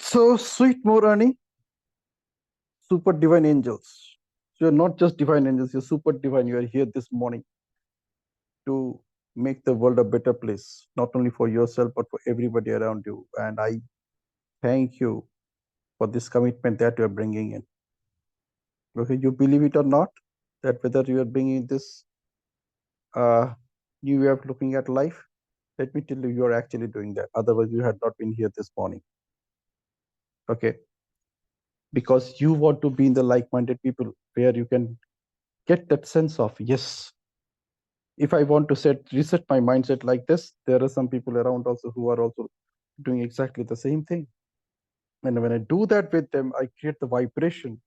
So, sweet Morani, super divine angels. You're not just divine angels, you're super divine. You are here this morning to make the world a better place, not only for yourself, but for everybody around you. And I thank you for this commitment that you're bringing in. Okay, you believe it or not, that whether you are bringing this new way of looking at life, let me tell you, you are actually doing that. Otherwise, you had not been here this morning. Okay, because you want to be in the like-minded people where you can get that sense of, yes, if I want to reset my mindset like this, there are some people around also who are also doing exactly the same thing. And when I do that with them, I create the vibration,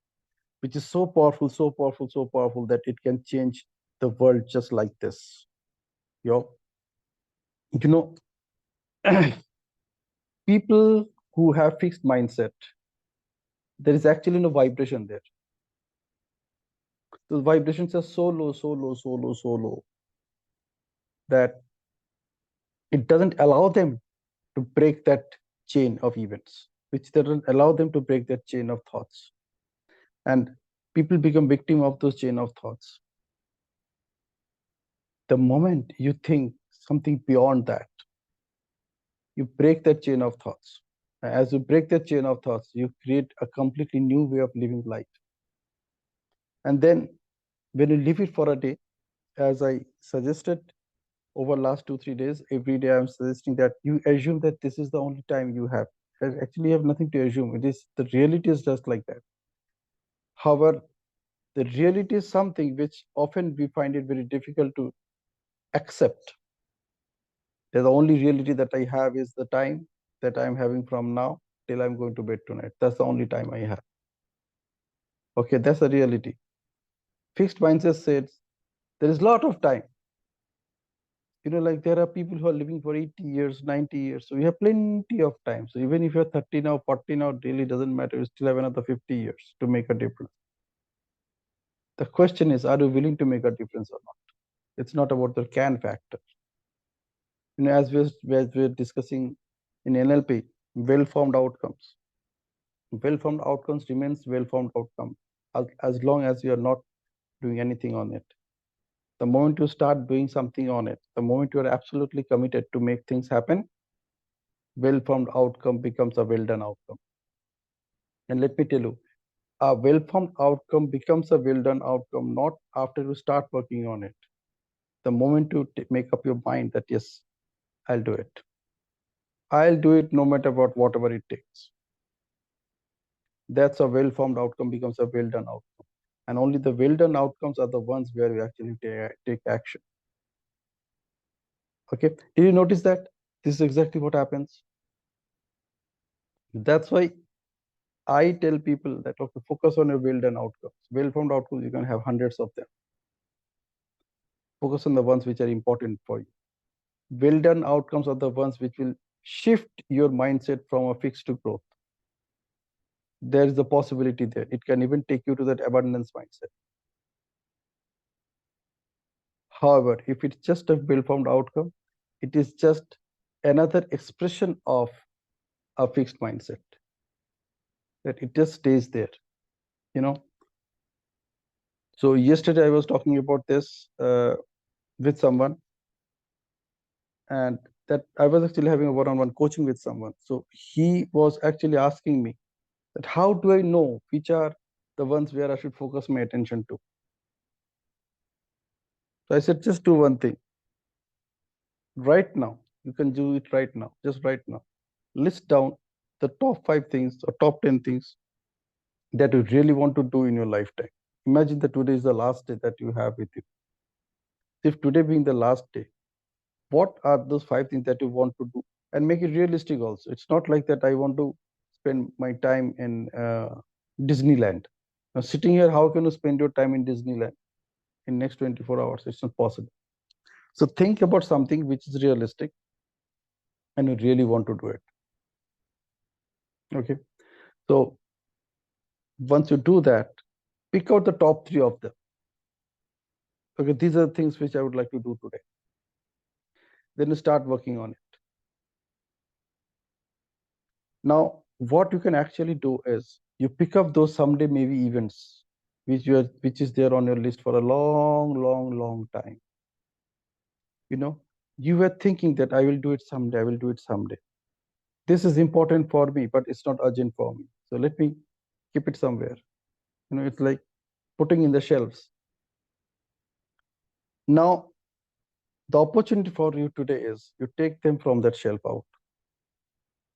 which is so powerful, so powerful, so powerful that it can change the world just like this. Yo, you know, people who have fixed mindset, there is actually no vibration there. The vibrations are so low, so low, so low, so low that it doesn't allow them to break that chain of events, which doesn't allow them to break that chain of thoughts. And people become victim of those chain of thoughts. The moment you think something beyond that, you break that chain of thoughts. As you break that chain of thoughts, you create a completely new way of living life. And then when you live it for a day, as I suggested over last 2 3 days, every day I'm suggesting that you assume that this is the only time you have. Actually, you have nothing to assume. It is the reality is just like that. However, the reality is something which often we find it very difficult to accept. The only reality that I have is the time that I'm having from now till I'm going to bed tonight. That's the only time I have. Okay, that's the reality. Fixed mindset says there is a lot of time. Like there are people who are living for 80 years, 90 years. So we have plenty of time. So even if you're 30 now, 40 now, really doesn't matter. You still have another 50 years to make a difference. The question is, are you willing to make a difference or not? It's not about the can factor. As we're discussing in NLP, well-formed outcomes. Well-formed outcomes remains well-formed outcome as long as you are not doing anything on it. The moment you start doing something on it, the moment you are absolutely committed to make things happen, well-formed outcome becomes a well-done outcome. And let me tell you, a well-formed outcome becomes a well-done outcome not after you start working on it. The moment you make up your mind that yes, I'll do it. I'll do it no matter what, whatever it takes. That's a well-formed outcome becomes a well-done outcome. And only the well-done outcomes are the ones where we actually take action. Okay, did you notice that? This is exactly what happens. That's why I tell people that, okay, focus on your well-done outcomes. Well-formed outcomes, you can have hundreds of them. Focus on the ones which are important for you. Well-done outcomes are the ones which will shift your mindset from a fixed to growth. There is a possibility there. It can even take you to that abundance mindset. However, if it's just a well-formed outcome, it is just another expression of a fixed mindset. That it just stays there, So yesterday I was talking about this with someone, and that I was actually having a one-on-one coaching with someone. So he was actually asking me that how do I know which are the ones where I should focus my attention to? So I said, just do one thing. Right now, you can do it right now, just right now. List down the top 5 things or top 10 things that you really want to do in your lifetime. Imagine that today is the last day that you have with you. If today being the last day, what are those 5 things that you want to do? And make it realistic also. It's not like that I want to spend my time in Disneyland. Now, sitting here, how can you spend your time in Disneyland in next 24 hours? It's not possible. So think about something which is realistic and you really want to do it. Okay. So once you do that, pick out the top 3 of them. Okay, these are the things which I would like to do today. Then you start working on it. Now, what you can actually do is you pick up those someday maybe events which is there on your list for a long time. You know, you were thinking that I will do it someday, I will do it someday. This is important for me, but it's not urgent for me. So let me keep it somewhere. You know, it's like putting in the shelves. Now, the opportunity for you today is you take them from that shelf out.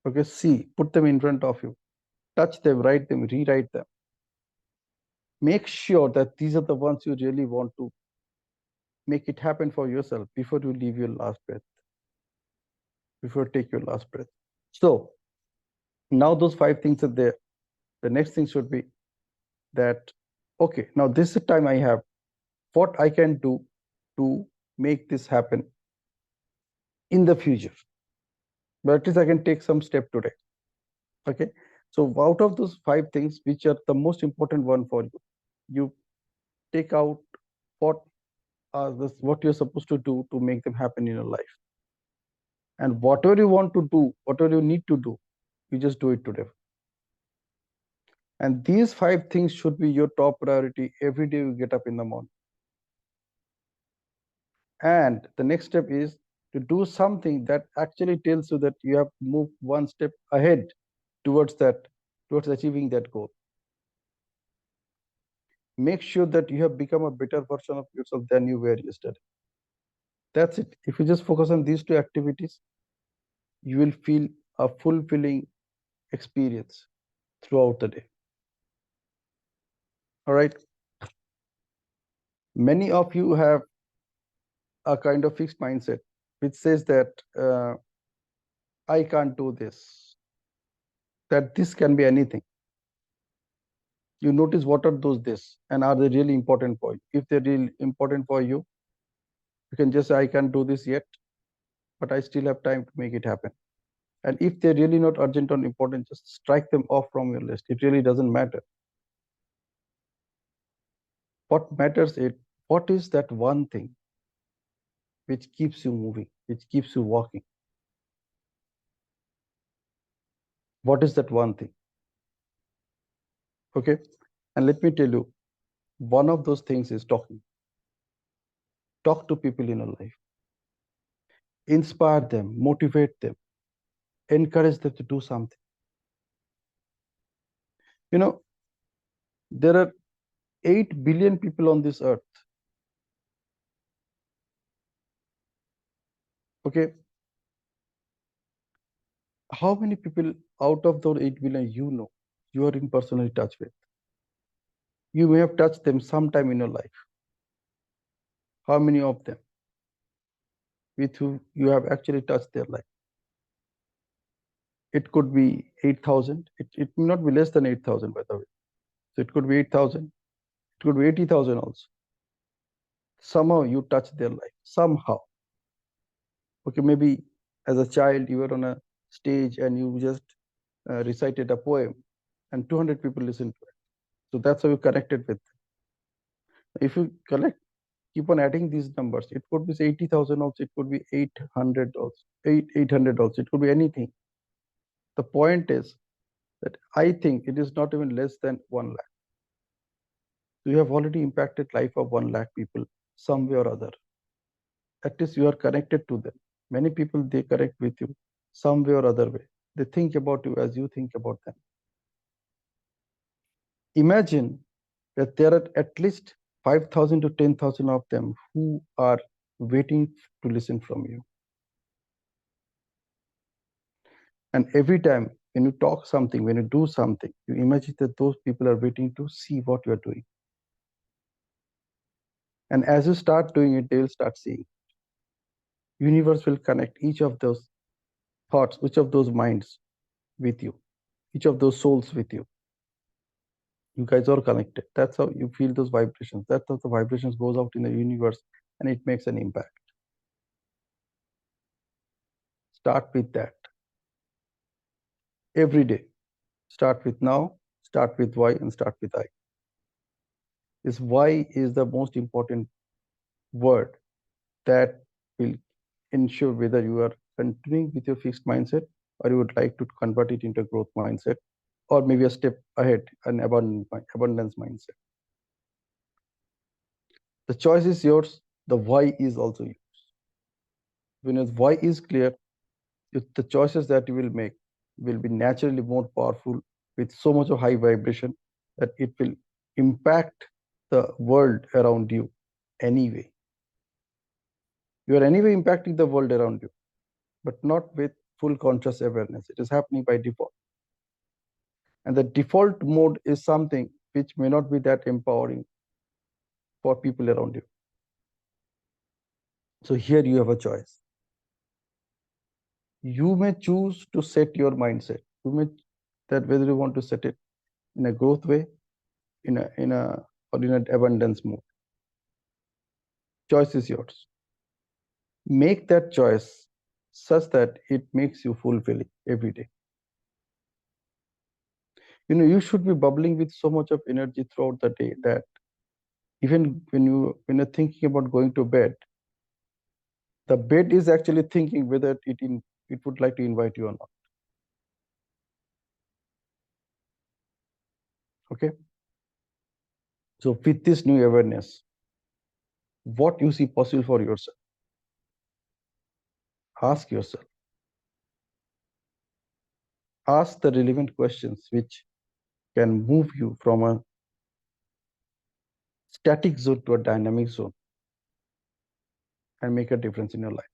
Okay, see, put them in front of you, touch them, write them, rewrite them. Make sure that these are the ones you really want to make it happen for yourself before you leave your last breath, before you take your last breath. So now those 5 things are there. The next thing should be that, okay, now this is the time I have, what I can do to make this happen in the future. But at least I can take some step today. Okay. So out of those 5 things, which are the most important one for you, you take out what what you're supposed to do to make them happen in your life. And whatever you want to do, whatever you need to do, you just do it today. And these 5 things should be your top priority every day you get up in the morning. And the next step is to do something that actually tells you that you have moved one step ahead towards that, towards achieving that goal. Make sure that you have become a better version of yourself than you were yesterday. That's it. If you just focus on these 2 activities, you will feel a fulfilling experience throughout the day. All right. Many of you have a kind of fixed mindset which says that I can't do this, that this can be anything. You notice what are those this and are they really important for you? If they're really important for you, you can just say, I can't do this yet, but I still have time to make it happen. And if they're really not urgent or important, just strike them off from your list. It really doesn't matter. What matters is what is that one thing which keeps you moving, which keeps you walking? What is that one thing? Okay. And let me tell you, one of those things is talking. Talk to people in your life. Inspire them, motivate them, encourage them to do something. You know, there are 8 billion people on this earth. Okay. How many people out of those 8 billion you are in personal touch with? You may have touched them sometime in your life. How many of them with whom you have actually touched their life? It could be 8,000. It may not be less than 8,000, by the way. So it could be 8,000. It could be 80,000 also. Somehow you touch their life. Somehow. Okay, maybe as a child you were on a stage and you just recited a poem and 200 people listened to it. So that's how you connected with them. If you keep on adding these numbers, it could be 80,000 also, it could be 800 also, 800 also, it could be anything. The point is that I think it is not even less than 1 lakh. So you have already impacted life of 1 lakh people some way or other. At least you are connected to them. Many people, they connect with you some way or other way. They think about you as you think about them. Imagine that there are at least 5,000 to 10,000 of them who are waiting to listen from you. And every time when you talk something, when you do something, you imagine that those people are waiting to see what you are doing. And as you start doing it, they will start seeing. Universe will connect each of those thoughts, each of those minds with you, each of those souls with you. You guys are connected. That's how you feel those vibrations. That's how the vibrations goes out in the universe and it makes an impact. Start with that. Every day. Start with now, start with why, and start with I. This why is the most important word that will ensure whether you are continuing with your fixed mindset or you would like to convert it into a growth mindset, or maybe a step ahead, an abundance mindset. The choice is yours. The why is also yours. When your why is clear, the choices that you will make will be naturally more powerful with so much of high vibration that it will impact the world around you anyway. You are anyway impacting the world around you, but not with full conscious awareness. It is happening by default. And the default mode is something which may not be that empowering for people around you. So here you have a choice. You may choose to set your mindset. You may that whether you want to set it in a growth way, or in an abundance mode. Choice is yours. Make that choice such that it makes you fulfilling every day. You should be bubbling with so much of energy throughout the day that even when you're thinking about going to bed, the bed is actually thinking whether it would like to invite you or not. Okay. So with this new awareness, what you see possible for yourself, ask yourself. Ask the relevant questions which can move you from a static zone to a dynamic zone and make a difference in your life.